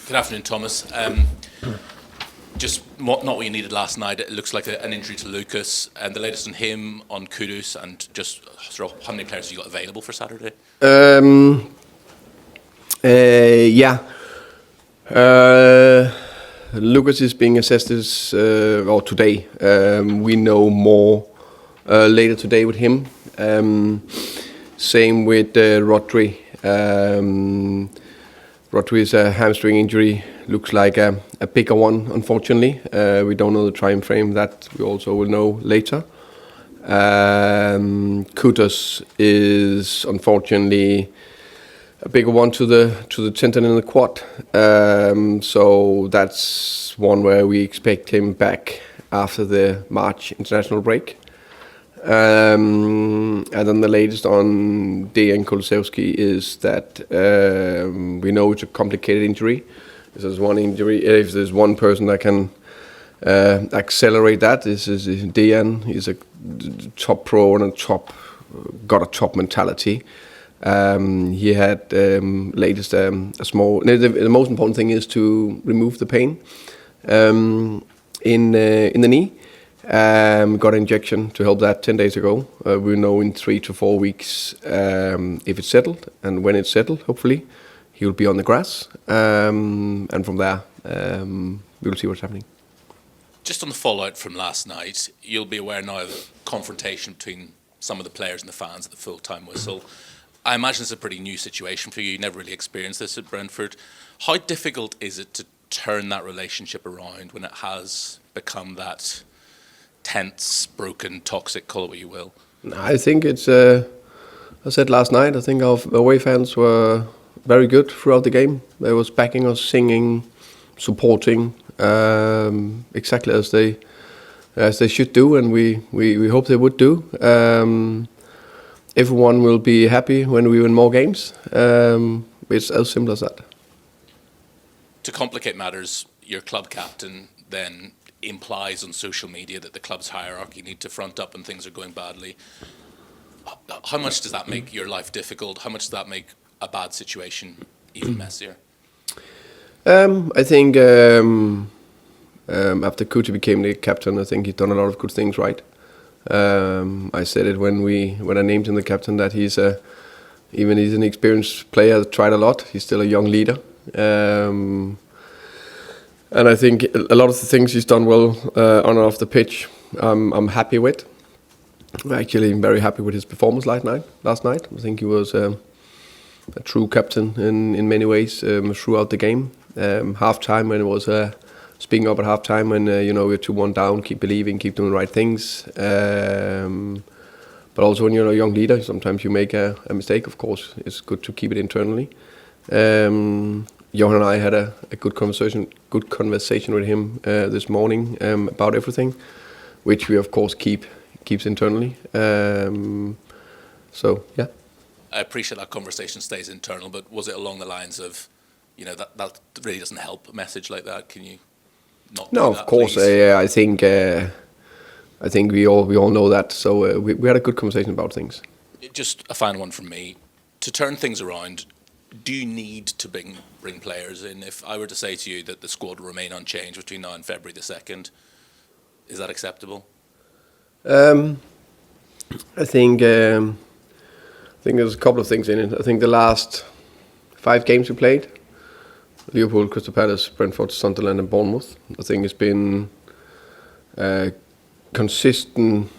Good afternoon, Thomas. Just not what you needed last night. It looks like an injury to Lucas. And the latest on him, on Kudus, and just sort of how many players have you got available for Saturday? Lucas is being assessed today. We know more later today with him. Same with Rodri. Rodri is a hamstring injury. Looks like a bigger one, unfortunately. We don't know the time frame. That we also will know later. Kudus is unfortunately a bigger one to the tendon in the quad. So that's one where we expect him back after the March international break. And then the latest on Dejan Kulusevski is that we know it's a complicated injury. If there's one injury, if there's one person that can accelerate that, this is Dejan. He's a top pro and got a top mentality. He had latest a small. The most important thing is to remove the pain in the knee. Got an injection to help that 10 days ago. We know in 3 to 4 weeks if it's settled, and when it's settled, hopefully he'll be on the grass. And from there, we'll see what's happening. Just on the fallout from last night, you'll be aware now of the confrontation between some of the players and the fans at the full-time whistle. I imagine it's a pretty new situation for you. You never really experienced this at Brentford. How difficult is it to turn that relationship around when it has become that tense, broken, toxic, call it what you will? I think it's, I said last night, I think our away fans were very good throughout the game. They was backing us, singing, supporting, exactly as they should do, and we hope they would do. Everyone will be happy when we win more games. It's as simple as that. To complicate matters, your club captain then implies on social media that the club's hierarchy need to front up when things are going badly. How much does that make your life difficult? How much does that make a bad situation even messier? I think after Kuti became the captain, I think he's done a lot of good things right. I said it when I named him the captain that he's an experienced player that tried a lot. He's still a young leader. And I think a lot of the things he's done well on and off the pitch, I'm happy with. I'm actually very happy with his performance last night. I think he was a true captain in many ways throughout the game. Half-time when it was speaking up at half-time when we're 2-1 down, keep believing, keep doing the right things. But also when you're a young leader, sometimes you make a mistake. Of course, it's good to keep it internally. Johan and I had a good conversation with him this morning about everything, which we of course keeps internally. So yeah. I appreciate that conversation stays internal, but was it along the lines of, that really doesn't help a message like that? Can you not? No, do that, of course. I think we all know that. So we had a good conversation about things. Just a final one from me. To turn things around, do you need to bring players in? If I were to say to you that the squad will remain unchanged between now and February the 2nd, is that acceptable? I think there's a couple of things in it. I think the last 5 games we played, Liverpool, Crystal Palace, Brentford, Sunderland and Bournemouth, I think it's been consistent,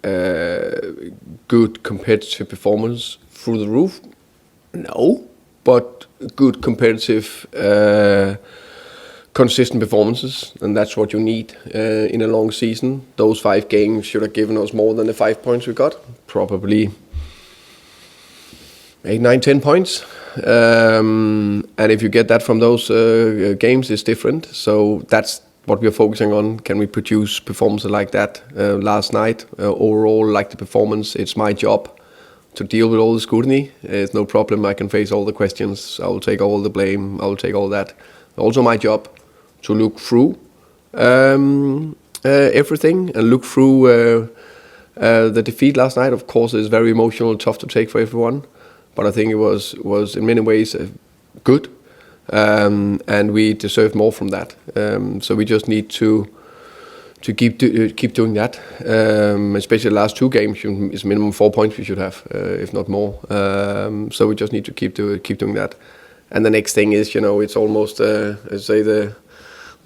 good competitive performance through the roof. No, but good competitive, consistent performances, and that's what you need in a long season. Those 5 games should have given us more than the 5 points we got, probably 8, 9, 10 points. And if you get that from those games, it's different. So that's what we're focusing on. Can we produce performances like that? Last night, overall, like the performance, it's my job to deal with all the scrutiny. It's no problem. I can face all the questions. I will take all the blame. I will take all that. Also my job to look through everything and look through the defeat last night. Of course, it's very emotional, tough to take for everyone. But I think it was in many ways good. and we deserve more from that. So we just need to keep doing that. Especially the last 2 games, it's minimum 4 points we should have, if not more. So we just need to keep doing that. And the next thing is, it's almost, let's say the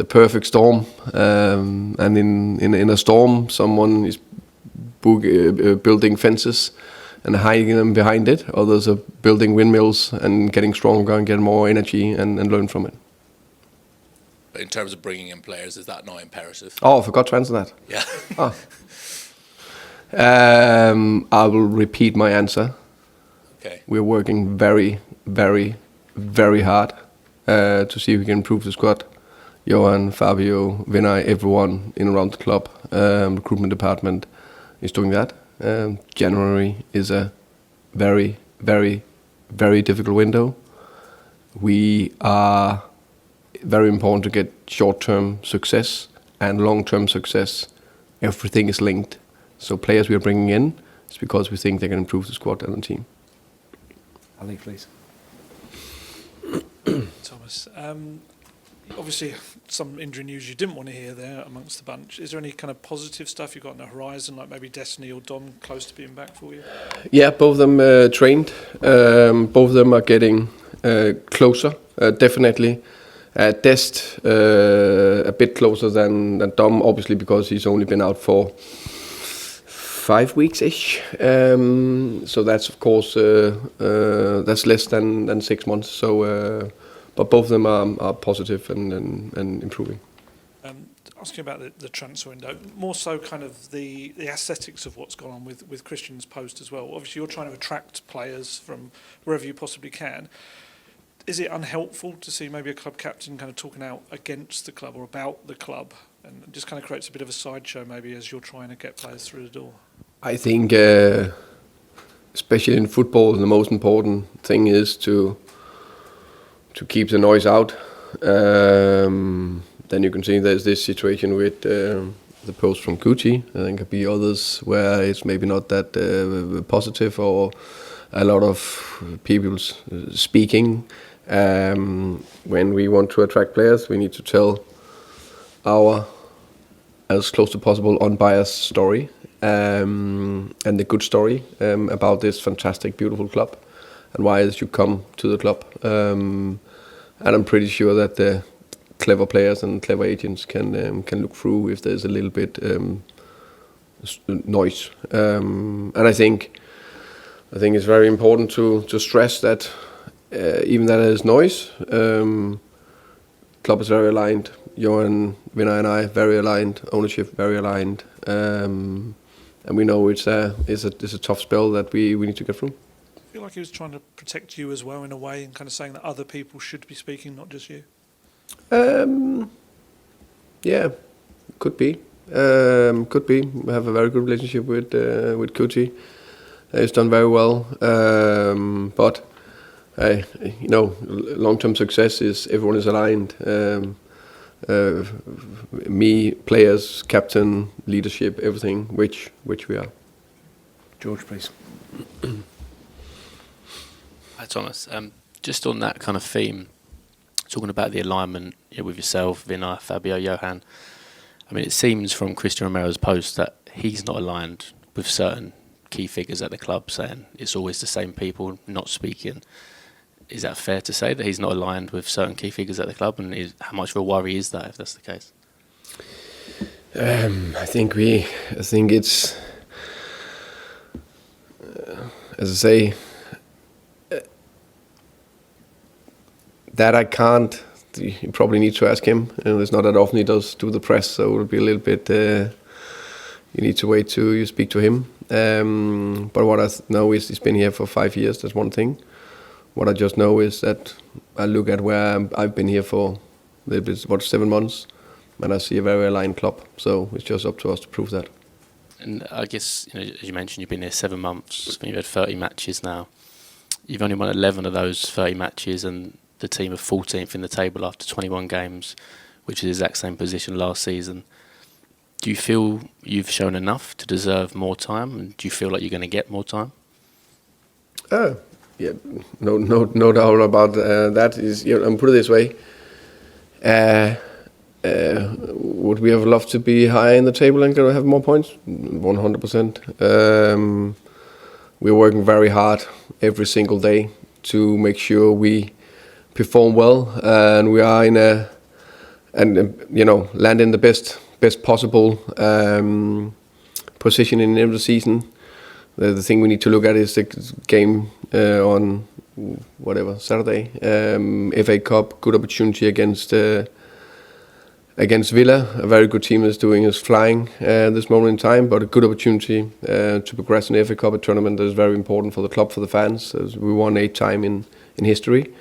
perfect storm. And in a storm, someone is building fences and hiding them behind it. Others are building windmills and getting stronger and getting more energy and learn from it. But in terms of bringing in players, is that now imperative? Oh, I forgot to answer that. Yeah. I will repeat my answer. Okay. We're working very, very, very hard to see if we can improve the squad. Johan, Fabio, Vinay, everyone in around the club, recruitment department is doing that. January is a very, very, very difficult window. We are very important to get short-term success and long-term success. Everything is linked. So players we are bringing in is because we think they can improve the squad and the team. Ali, please. Thomas, obviously some injury news you didn't want to hear there amongst the bunch. Is there any kind of positive stuff you've got on the horizon, like maybe Destiny or Don close to being back for you? Yeah, both of them trained. Both of them are getting closer, definitely. Dest a bit closer than Dom, obviously, because he's only been out for 5 weeks-ish. So that's, of course, that's less than 6 months. So, but both of them are positive and improving. Asking about the transfer window, more so kind of the aesthetics of what's gone on with Christian's post as well. Obviously, you're trying to attract players from wherever you possibly can. Is it unhelpful to see maybe a club captain kind of talking out against the club or about the club, and just kind of creates a bit of a sideshow maybe as you're trying to get players through the door? I think, especially in football, the most important thing is to keep the noise out. Then you can see there's this situation with the post from Gucci. I think could be others where it's maybe not that positive, or a lot of people speaking. When we want to attract players, we need to tell our as close to possible unbiased story, and the good story about this fantastic, beautiful club and why they should come to the club. And I'm pretty sure that the clever players and clever agents can look through if there's a little bit noise. And I think it's very important to stress that even that there's noise, club is very aligned. Johan, Vinay and I very aligned. Ownership very aligned. And we know it's a tough spell that we need to get through. I feel like he was trying to protect you as well in a way, and kind of saying that other people should be speaking, not just you. Yeah, could be. We have a very good relationship with Kuti. He's done very well. But long-term success is everyone is aligned. Me, players, captain, leadership, everything, which we are. George, please. Hi, Thomas. Just on that kind of theme, talking about the alignment with yourself, Vinay, Fabio, Johan. I mean, it seems from Christian Romero's post that he's not aligned with certain key figures at the club, saying it's always the same people not speaking. Is that fair to say that he's not aligned with certain key figures at the club, and how much of a worry is that if that's the case? I think it's, as I say, that I can't. You probably need to ask him, and it's not that often he does do the press, so it'll be a little bit. You need to wait till you speak to him. But what I know is he's been here for 5 years. That's one thing. What I just know is that I look at where I've been here for a little bit, 7 months, and I see a very aligned club. So it's just up to us to prove that. And I guess, as you mentioned, you've been here 7 months. I think you've had 30 matches now. You've only won 11 of those 30 matches, and the team are 14th in the table after 21 games, which is the exact same position last season. Do you feel you've shown enough to deserve more time, and do you feel like you're going to get more time? Yeah, no doubt about that. And put it this way: would we have loved to be higher in the table and have more points? 100%. We're working very hard every single day to make sure we perform well, and we are land in the best possible position in every season. The thing we need to look at is the game on Saturday, FA Cup. Good opportunity against Villa. A very good team is flying this moment in time, but a good opportunity to progress in the FA Cup, a tournament that is very important for the club, for the fans. As we won 8 times in history.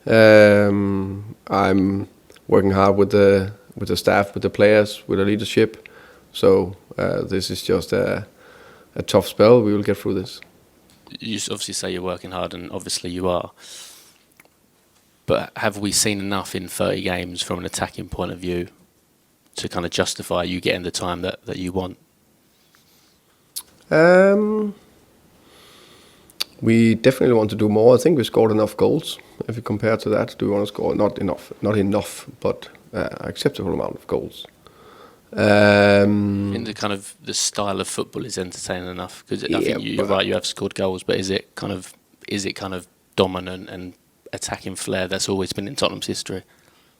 I'm working hard with the staff, with the players, with the leadership. So this is just a tough spell. We will get through this. You obviously say you're working hard, and obviously you are. But have we seen enough in 30 games from an attacking point of view to kind of justify you getting the time that you want? We definitely want to do more. I think we scored enough goals. If you compare to that, do we want to score? Not enough, but acceptable amount of goals. In the kind of the style of football is entertaining enough, because I think you're right. You have scored goals, but is it kind of dominant and attacking flair that's always been in Tottenham's history?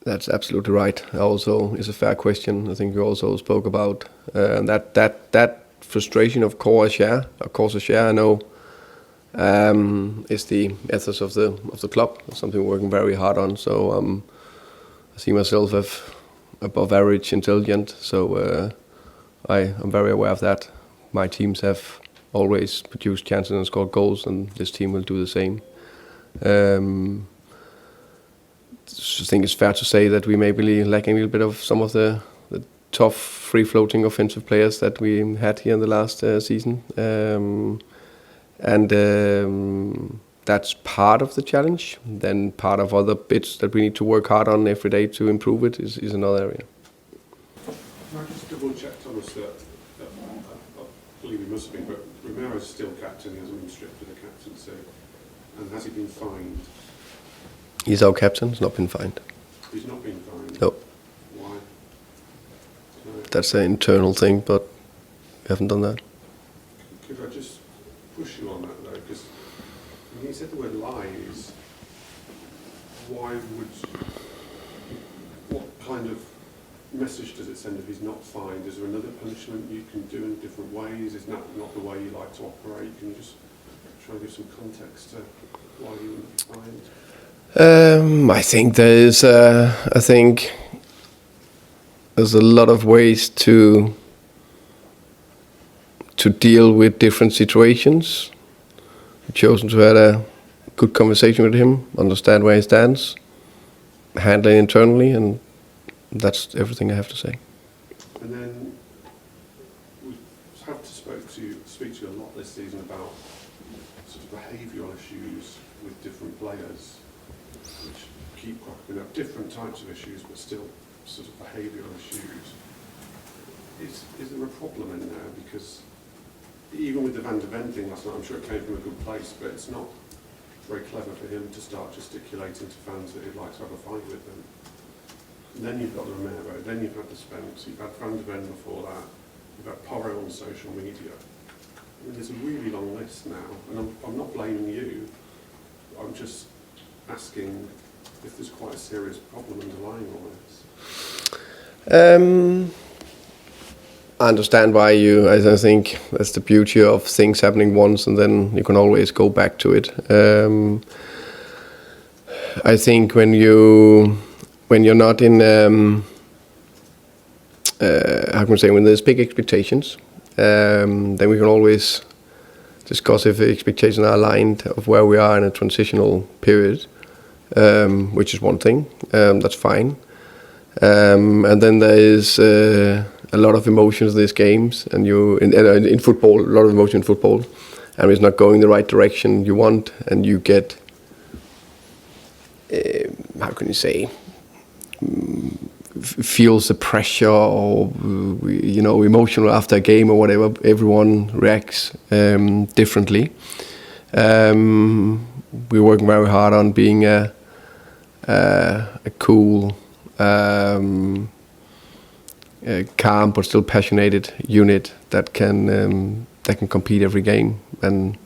That's absolutely right. Also, it's a fair question. I think you also spoke about that frustration. Of course, I share. I know is the ethos of the club. Something we're working very hard on. So I see myself as above average intelligent. So I'm very aware of that. My teams have always produced chances and scored goals, and this team will do the same. I think it's fair to say that we may be lacking a little bit of some of the tough, free-floating offensive players that we had here in the last season. And that's part of the challenge. Then part of other bits that we need to work hard on every day to improve it is another area. Can I just double check, Thomas, that I believe he must have been, but Romero's still captain, he hasn't been stripped of the captaincy. And has he been fined? He's our captain, he's not been fined. He's not been fined? No. Why? That's an internal thing, but we haven't done that. Could I just push you on that though? Because when you said the word lies, what kind of message does it send if he's not fined? Is there another punishment you can do in different ways? Is that not the way you like to operate? Can you just try and give some context to why you wouldn't be fined? I think there's a lot of ways to deal with different situations. I've chosen to have a good conversation with him, understand where he stands, handle it internally, and that's everything I have to say. And then we have to speak to you a lot this season about sort of behavioural issues with different players, which keep cropping up, different types of issues, but still sort of behavioural issues. Is there a problem in there? Because even with the Van de Ven thing last night, I'm sure it came from a good place, but it's not very clever for him to start gesticulating to fans that he'd like to have a fight with them. And then you've got the Romero, then you've had the Spence, you've had Van de Ven before that, you've had Porro on social media. I mean, there's a really long list now, and I'm not blaming you, I'm just asking if there's quite a serious problem underlying all this. I understand why I think that's the beauty of things happening once, and then you can always go back to it. I think when you're not in, how can I say, when there's big expectations, then we can always discuss if the expectations are aligned of where we are in a transitional period, which is one thing. That's fine. And then there is a lot of emotions in these games, and in football, a lot of emotion in football, and it's not going the right direction you want, and you get, how can you say, feels the pressure or emotional after a game or whatever. Everyone reacts differently. we're working very hard on being a cool, calm but still passionate unit that can compete every game, and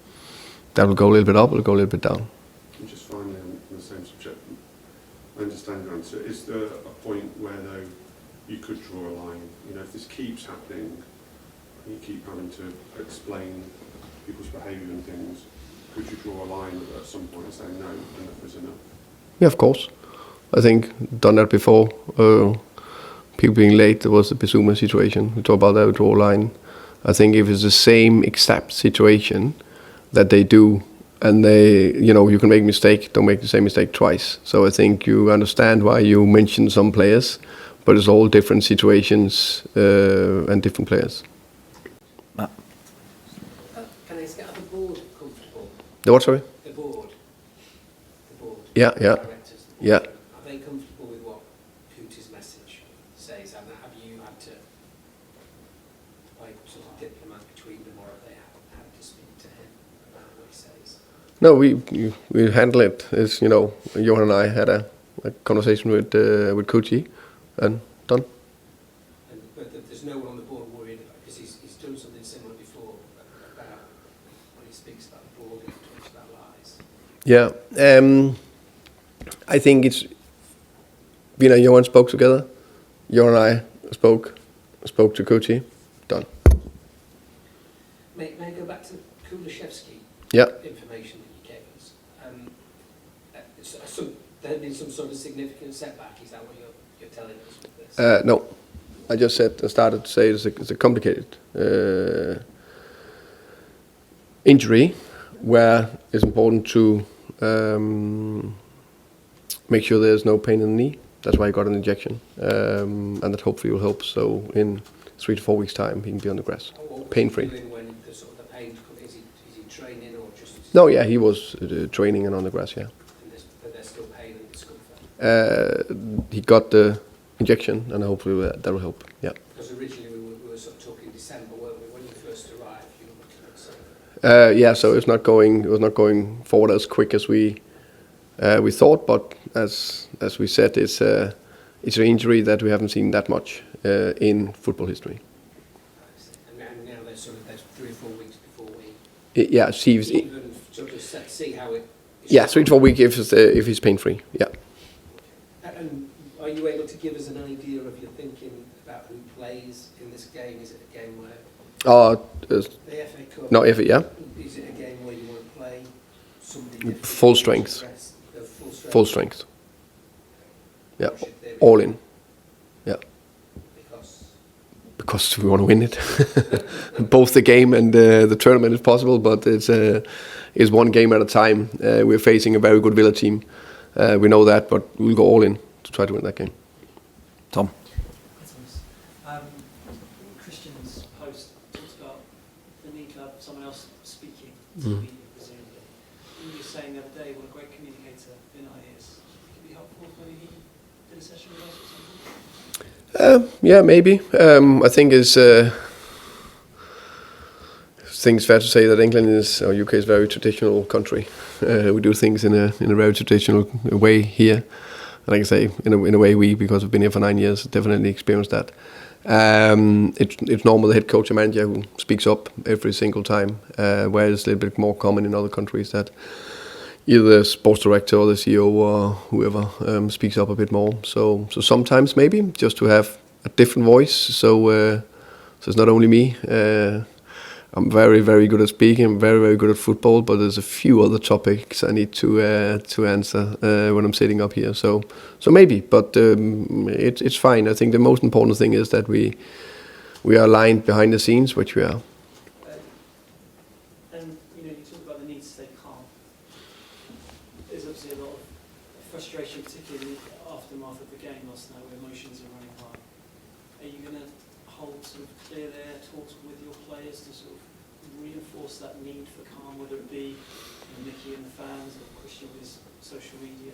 that will go a little bit up, it will go a little bit down. And just finally on the same subject, I understand your answer. Is there a point where though you could draw a line? You know, if this keeps happening, you keep having to explain people's behaviour and things, could you draw a line at some point and say no, enough is enough? Yeah, of course. I think done that before. People being late, there was the Bizuma situation. We talked about that, we draw a line. I think if it's the same exact situation that they do, and they, you can make a mistake, don't make the same mistake twice. So I think you understand why you mentioned some players, but it's all different situations and different players. Matt? Can I get the board comfortable? The what, sorry? The board. Yeah. Directors. Yeah. Are they comfortable with what Putin's message says? And have you had to play sort of diplomat between them, or have they had to speak to him about what he says? No, we handle it. As Johan and I had a conversation with Kuchi, and done. But there's no one on the board worried about, because he's done something similar before about when he speaks about the board and talks about lies. Yeah, I think it's. Johan spoke together. Johan and I spoke to Kuchi, done. May I go back to Kulusevski? Yeah. Information that you gave us. So there had been some sort of significant setback. Is that what you're telling us with this? No, I just started to say it's a complicated injury where it's important to make sure there's no pain in the knee. That's why he got an injection, and that hopefully will help. So in 3 to 4 weeks' time, he can be on the grass, pain-free. When the sort of the pain, is he training or just? No, yeah, he was training and on the grass, yeah. But there's still pain and discomfort. He got the injection, and hopefully that will help. Yeah. Because originally we were sort of talking December, weren't we? When you first arrived, you were looking at something. Yeah, so it was not going forward as quick as we thought, but as we said, it's an injury that we haven't seen that much in football history. And now there's 3 or 4 weeks before we Yeah, see sort of see how it. Yeah, 3 to 4 weeks if he's pain free. Yeah. And are you able to give us an idea of your thinking about who plays in this game? Is it a game where the FA Cup? No, yeah. Is it a game where you want to play somebody Full strength. Full strength. Yeah, all in. Yeah. Because we want to win it. Both the game and the tournament if possible, but it's one game at a time. We're facing a very good Villa team. We know that, but we'll go all in to try to win that game. Tom? Christian's post talks about the need to have someone else speaking to be presumably. You were saying the other day what a great communicator Vinay is. Could it be helpful if maybe he did a session with us or something? Yeah, maybe. I think it's fair to say that England or UK is a very traditional country. We do things in a very traditional way here. Like I say, in a way because we've been here for 9 years, definitely experienced that. It's normal the head coach and manager who speaks up every single time, whereas it's a little bit more common in other countries that either the sports director or the CEO or whoever speaks up a bit more. So sometimes maybe just to have a different voice. So it's not only me. I'm very, very good at speaking. I'm very, very good at football. But there's a few other topics I need to answer when I'm sitting up here. So maybe, but it's fine. I think the most important thing is that we are aligned behind the scenes, which we are. And you talk about the need to stay calm. There's obviously a lot of frustration, particularly in the aftermath of the game last night, where emotions are running high. Are you going to hold sort of clear air talks with your players to sort of reinforce that need for calm, whether it be Mickey and the fans or Christian with his social media?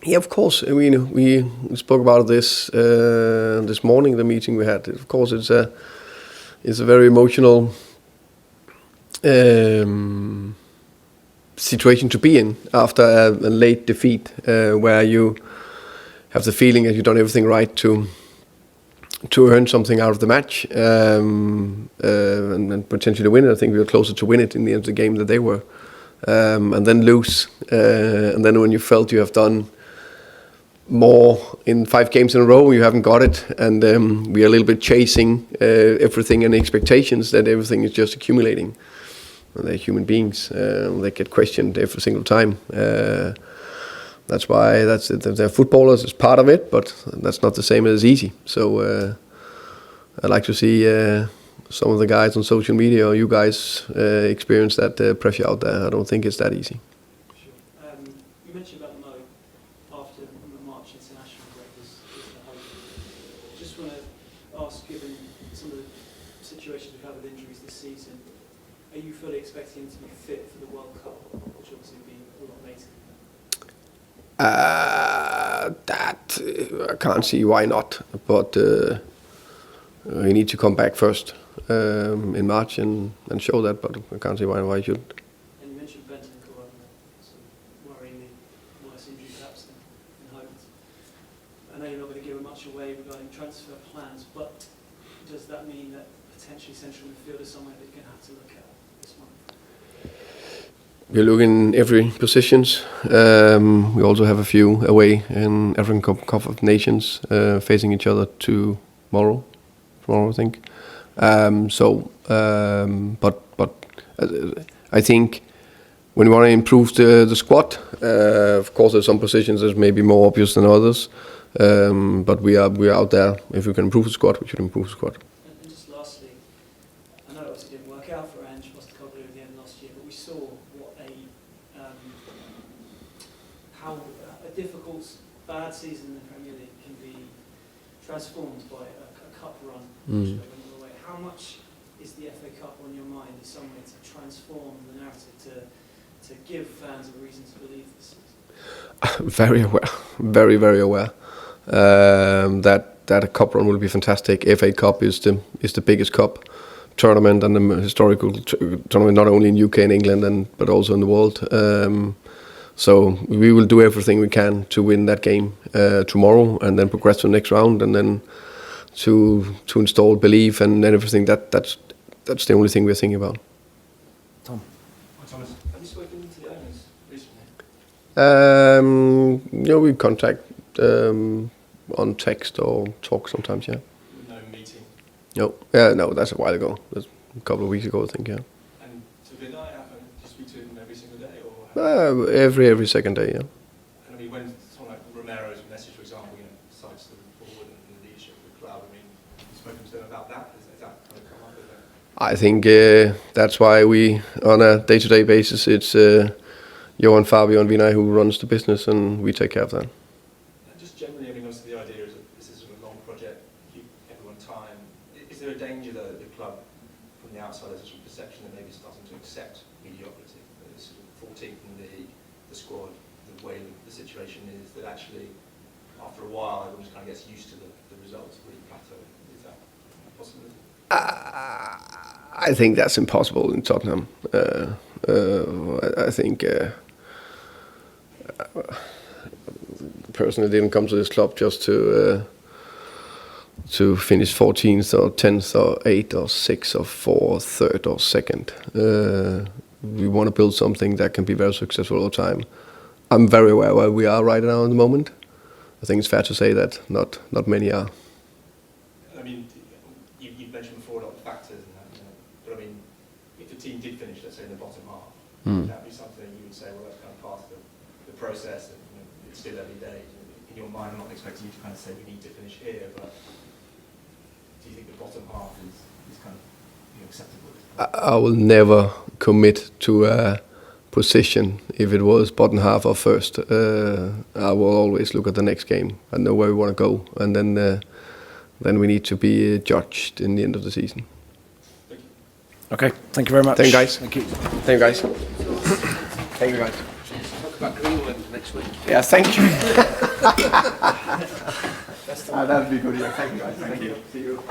Yeah, of course. I mean, we spoke about this this morning, the meeting we had. Of course, it's a very emotional situation to be in after a late defeat, where you have the feeling that you've done everything right to earn something out of the match, and potentially win it. I think we were closer to win it in the end of the game than they were, and then lose, and then when you felt you have done more in 5 games in a row, you haven't got it, and we are a little bit chasing everything and expectations that everything is just accumulating. And they're human beings; they get questioned every single time. That's why they're footballers. It's part of it, but that's not the same as easy. So I like to see some of the guys on social media or you guys experience that pressure out there. I don't think it's that easy. Sure. You mentioned about Mo after the March international break was the hope. Just want to ask, given some of the situations we've had with injuries this season, are you fully expecting him to be fit for the World Cup, which obviously will be a lot later? That I can't see why not, but we need to come back first in March and show that, but I can't see why he shouldn't. And you mentioned banter, some worryingly worse injury perhaps than hoped. I know you're not going to give much away regarding transfer plans, but does that mean that potentially central midfield is somewhere that you're going to have to look at this month? We look in every positions. We also have a few away in African Cup of Nations, facing each other tomorrow, I think. But I think when you want to improve the squad, of course there's some positions that may be more obvious than others. But we are out there. If we can improve the squad, we should improve the squad. And just lastly, I know it obviously didn't work out for Ange Postecoglou at the end of last year, but we saw what how a difficult, bad season in the Premier League can be transformed by a cup run. Away. How much is the FA Cup on your mind as some way to transform the narrative, to give fans a reason to believe this season? Very aware, very, very aware. That a cup run will be fantastic. FA Cup is the biggest cup tournament and the historical tournament, not only in UK and England but also in the world. So we will do everything we can to win that game tomorrow, and then progress to the next round, and then to install belief and everything. That's the only thing we're thinking about. Tom. Thomas, have you spoken to the owners recently? We contact on text or talk sometimes. Yeah. No meeting. No, that's a while ago. That's a couple of weeks ago, I think. Yeah. And to Villa, do you speak to him every single day, or? Every second day. Yeah. And I mean, when someone like Romero's message, for example, cites the board and the leadership of the club, I mean, have you spoken to them about that? Is that kind of come up with that? I think that's why we, on a day-to-day basis, it's Johan, Fabio, and Vinay who runs the business, and we take care of that. And just generally, I mean, obviously the idea is that this is a long project, keep everyone time. Is there a danger that the club, from the outside, there's a sort of perception that maybe starting to accept mediocrity? That it's sort of 14th in the squad, the way the situation is, that actually, after a while, everyone just kind of gets used to the results, really plateau. Is that a possibility? I think that's impossible in Tottenham. I think personally didn't come to this club just to finish 14th or 10th or 8th or 6th or 4th, 3rd or 2nd. We want to build something that can be very successful all the time. I'm very aware where we are right now in the moment. I think it's fair to say that not many are. I mean, you've mentioned before a lot of factors and that, but I mean, if the team did finish, let's say, in the bottom half, would that be something you would say, well, that's kind of part of the process, and it's still early days? In your mind, I'm not expecting you to kind of say we need to finish here, but do you think the bottom half is kind of acceptable? I will never commit to a position if it was bottom half or first. I will always look at the next game and know where we want to go, and then we need to be judged in the end of the season. Thank you. Okay, thank you very much. Thank you, guys. Thank you. Thank you, guys. Thank you, guys. Talk about Greenland next week. Yeah, thank you. That'd be good. Yeah, thank you, guys. Thank you. See you.